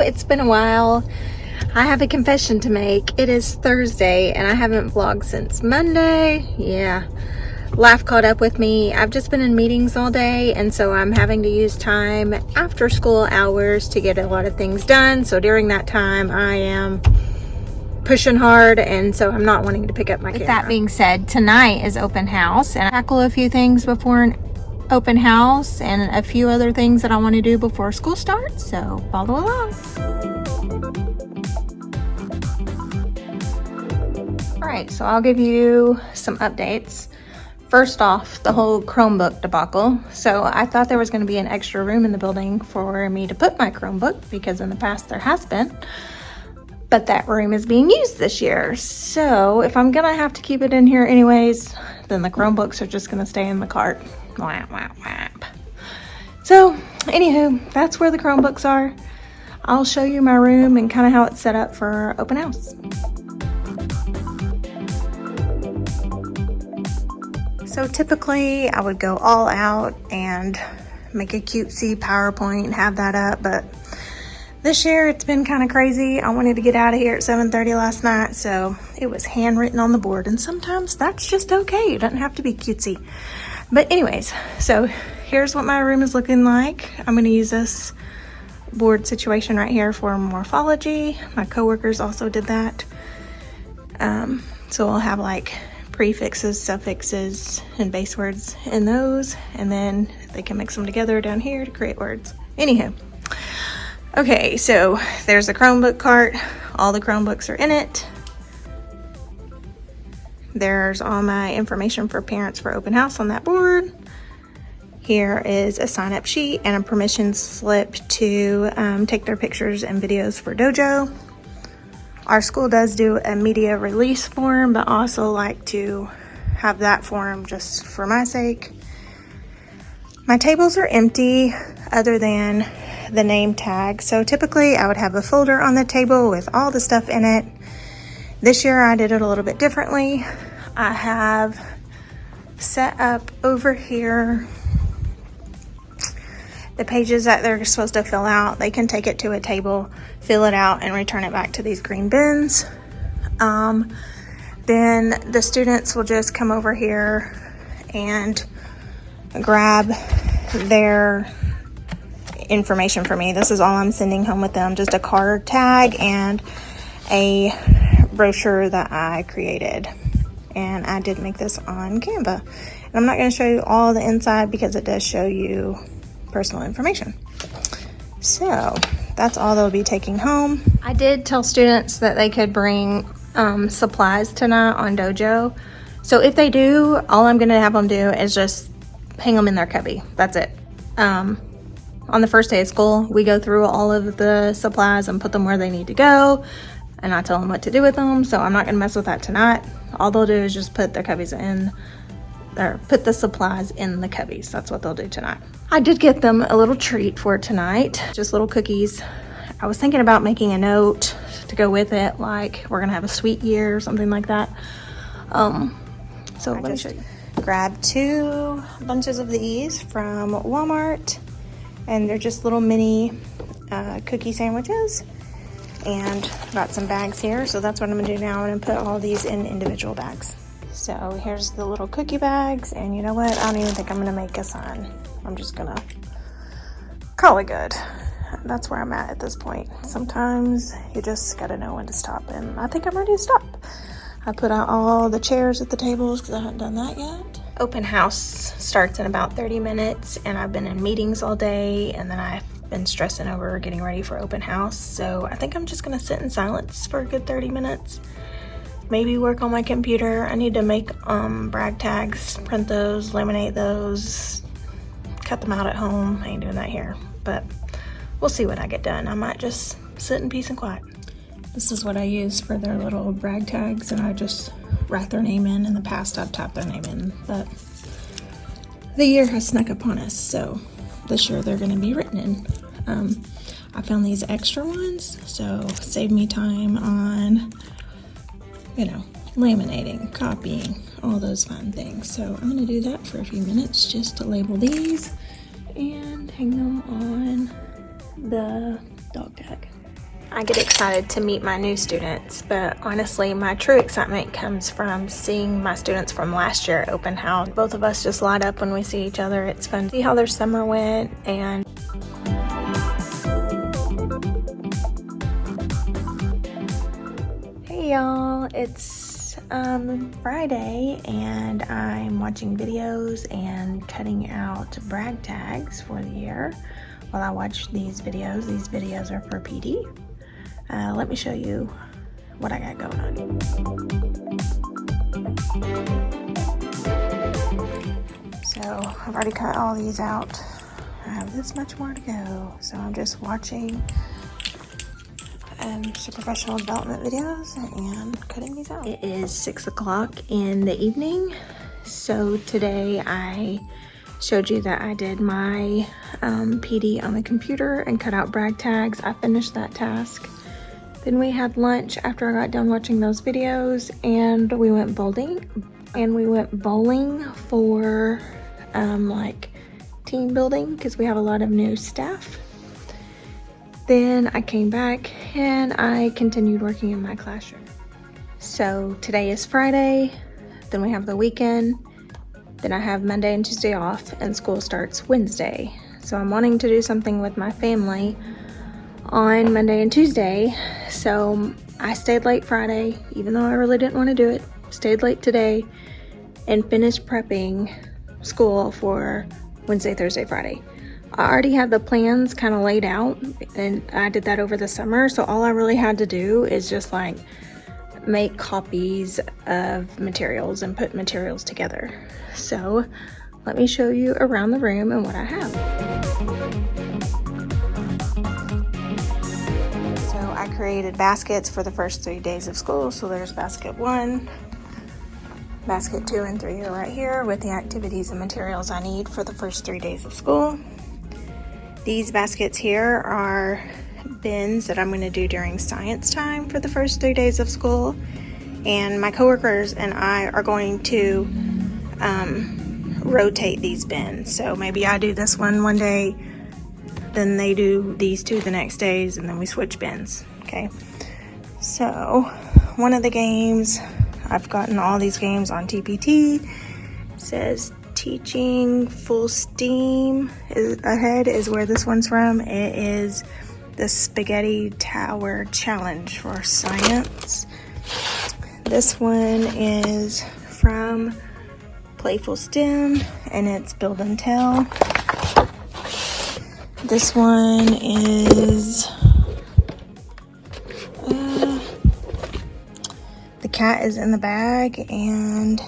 it's been a while. I have a confession to make. It is Thursday and I haven't vlogged since Monday. Yeah, life caught up with me. I've just been in meetings all day, and so I'm having to use time after school hours to get a lot of things done. So during that time I am pushing hard, and so I'm not wanting to pick up my camera. With that being said, tonight is open house, and I tackle a few things before an open house and a few other things that I want to do before school starts, so follow along. All right, so I'll give you some updates. First off, the whole Chromebook debacle. So I thought there was going to be an extra room in the building for me to put my Chromebook, because in the past there has been, but that room is being used this year. So if I'm gonna have to keep it in here anyways, then the Chromebooks are just gonna stay in the cart. Whap, whap, whap. So anywho, that's where the Chromebooks are. I'll show you my room and kind of how it's set up for open house. So typically I would go all out and make a cutesy PowerPoint and have that up, but this year it's been kind of crazy. I wanted to get out of here at 7:30 last night, so it was handwritten on the board, and sometimes that's just okay. It doesn't have to be cutesy. But anyways, so here's what my room is looking like. I'm gonna use this board situation right here for morphology. My coworkers also did that. So I'll have like prefixes, suffixes, and base words in those, and then they can mix them together down here to create words. Anywho. Okay, so there's the Chromebook cart. All the Chromebooks are in it. There's all my information for parents for open house on that board. Here is a sign-up sheet and a permission slip to take their pictures and videos for Dojo. Our school does do a media release form, but I also like to have that form just for my sake. My tables are empty other than the name tag. So typically I would have a folder on the table with all the stuff in it. This year I did it a little bit differently. I have set up over here the pages that they're supposed to fill out. They can take it to a table, fill it out, and return it back to these green bins. Then the students will just come over here and grab their information for me. This is all I'm sending home with them, just a card tag and a brochure that I created. And I did make this on Canva. And I'm not going to show you all the inside because it does show you personal information. So that's all they'll be taking home. I did tell students that they could bring supplies tonight on Dojo. So if they do, all I'm going to have them do is just hang them in their cubby. That's it. On the first day of school, we go through all of the supplies and put them where they need to go, and I tell them what to do with them, so I'm not going to mess with that tonight. All they'll do is just put their cubbies in, or put the supplies in the cubbies. That's what they'll do tonight. I did get them a little treat for tonight, just little cookies. I was thinking about making a note to go with it, like we're going to have a sweet year or something like that. So let me show you. Grabbed 2 bunches of these from Walmart. And they're just little mini cookie sandwiches, and got some bags here. So that's what I'm gonna do now. I'm gonna put all these in individual bags. So here's the little cookie bags, and you know what? I don't even think I'm gonna make a sign. I'm just gonna call it good. That's where I'm at this point. Sometimes you just gotta know when to stop, and I think I'm ready to stop. I put out all the chairs at the tables because I haven't done that yet. Open house starts in about 30 minutes, and I've been in meetings all day, and then I've been stressing over getting ready for open house. So I think I'm just gonna sit in silence for a good 30 minutes. Maybe work on my computer. I need to make brag tags, print those, laminate those, cut them out at home. I ain't doing that here, but we'll see what I get done. I might just sit in peace and quiet. This is what I use for their little brag tags, and I just write their name in. In the past, I've tapped their name in, but the year has snuck upon us, so this year they're going to be written in. I found these extra ones, so save me time on, you know, laminating, copying, all those fun things. So I'm going to do that for a few minutes just to label these and hang them on the dog tag. I get excited to meet my new students, but honestly, my true excitement comes from seeing my students from last year at open house. Both of us just light up when we see each other. It's fun to see how their summer went. And hey y'all, it's Friday, and I'm watching videos and cutting out brag tags for the year while I watch these videos. These videos are for PD. Let me show you what I got going on. So I've already cut all these out. I have this much more to go. So I'm just watching some professional development videos and cutting these out. It is 6 o'clock in the evening. So today I showed you that I did my PD on the computer and cut out brag tags. I finished that task. Then we had lunch after I got done watching those videos, and we went bowling. For like team building, because we have a lot of new staff. Then I came back and I continued working in my classroom. So today is Friday, then we have the weekend, then I have Monday and Tuesday off, and school starts Wednesday. So I'm wanting to do something with my family on Monday and Tuesday. So I stayed late Friday, even though I really didn't want to do it. Stayed late today and finished prepping school for Wednesday, Thursday, Friday. I already had the plans kind of laid out, and I did that over the summer. So all I really had to do is just like make copies of materials and put materials together. So let me show you around the room and what I have. So I created baskets for the first 3 days of school. So there's basket 1, basket 2 and 3 are right here with the activities and materials I need for the first 3 days of school. These baskets here are bins that I'm going to do during science time for the first 3 days of school. And my coworkers and I are going to rotate these bins. So maybe I do this one day, then they do these 2 the next days, and then we switch bins. Okay. So one of the games, I've gotten all these games on TPT. It says Teaching Full Steam Ahead is where this one's from. It is the Spaghetti Tower Challenge for science. This one is from Playful STEM, and it's Build and Tell. This one is The Cat is in the Bag, and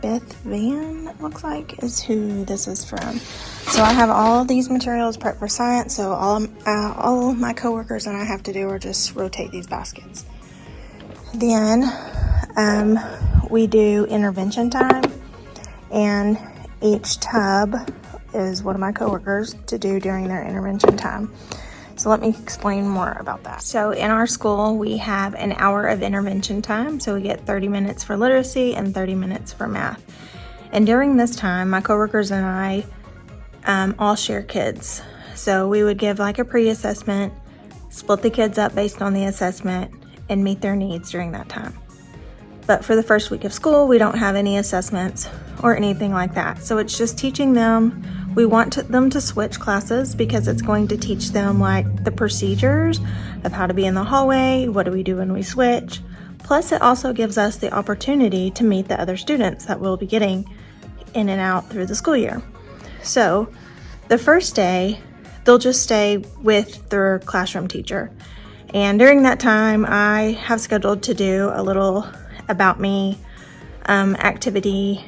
Beth Van, it looks like, is who this is from. So I have all these materials prepped for science, so all my coworkers and I have to do are just rotate these baskets. Then we do intervention time, and each tub is one of my coworkers to do during their intervention time. So let me explain more about that. So in our school, we have an hour of intervention time. So we get 30 minutes for literacy and 30 minutes for math. And during this time, my coworkers and I all share kids. So we would give like a pre-assessment, split the kids up based on the assessment, and meet their needs during that time. But for the first week of school, we don't have any assessments or anything like that. So it's just teaching them. We want them to switch classes because it's going to teach them like the procedures of how to be in the hallway, what do we do when we switch. Plus it also gives us the opportunity to meet the other students that we'll be getting in and out through the school year. So the first day, they'll just stay with their classroom teacher. And during that time, I have scheduled to do a little about me activity,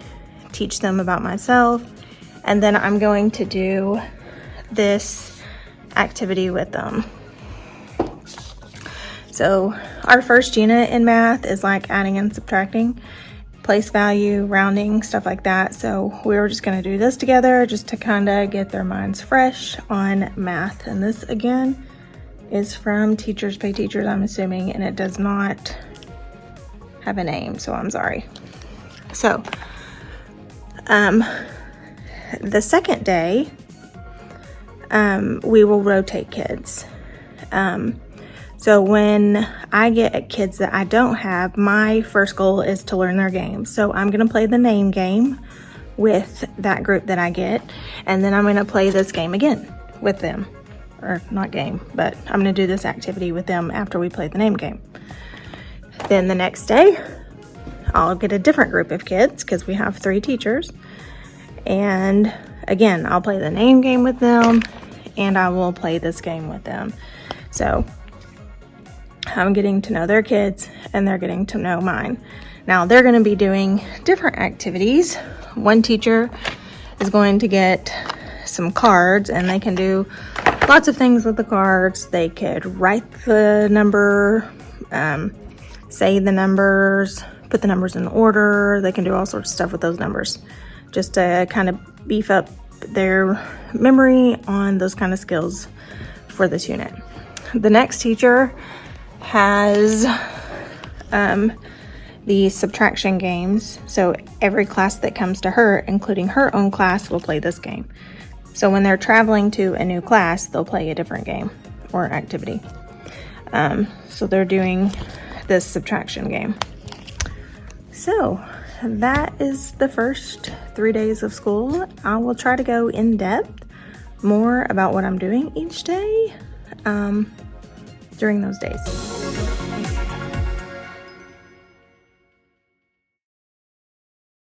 teach them about myself, and then I'm going to do this activity with them. So our first unit in math is like adding and subtracting, place value, rounding, stuff like that. So we were just going to do this together just to kind of get their minds fresh on math. And this again is from Teachers Pay Teachers, I'm assuming, and it does not have a name, so I'm sorry. So the second day, we will rotate kids. So when I get kids that I don't have, my first goal is to learn their games. So I'm gonna play the name game with that group that I get, and then I'm gonna play this game again with them. Or not game, but I'm gonna do this activity with them after we play the name game. Then the next day, I'll get a different group of kids because we have 3 teachers. And again, I'll play the name game with them and I will play this game with them. So I'm getting to know their kids and they're getting to know mine. Now they're gonna be doing different activities. One teacher is going to get some cards and they can do lots of things with the cards. They could write the number, say the numbers, put the numbers in order. They can do all sorts of stuff with those numbers just to kind of beef up their memory on those kind of skills for this unit. The next teacher has the subtraction games. So every class that comes to her, including her own class, will play this game. So when they're traveling to a new class, they'll play a different game or activity. So they're doing this subtraction game. So that is the first 3 days of school. I will try to go in depth more about what I'm doing each day during those days.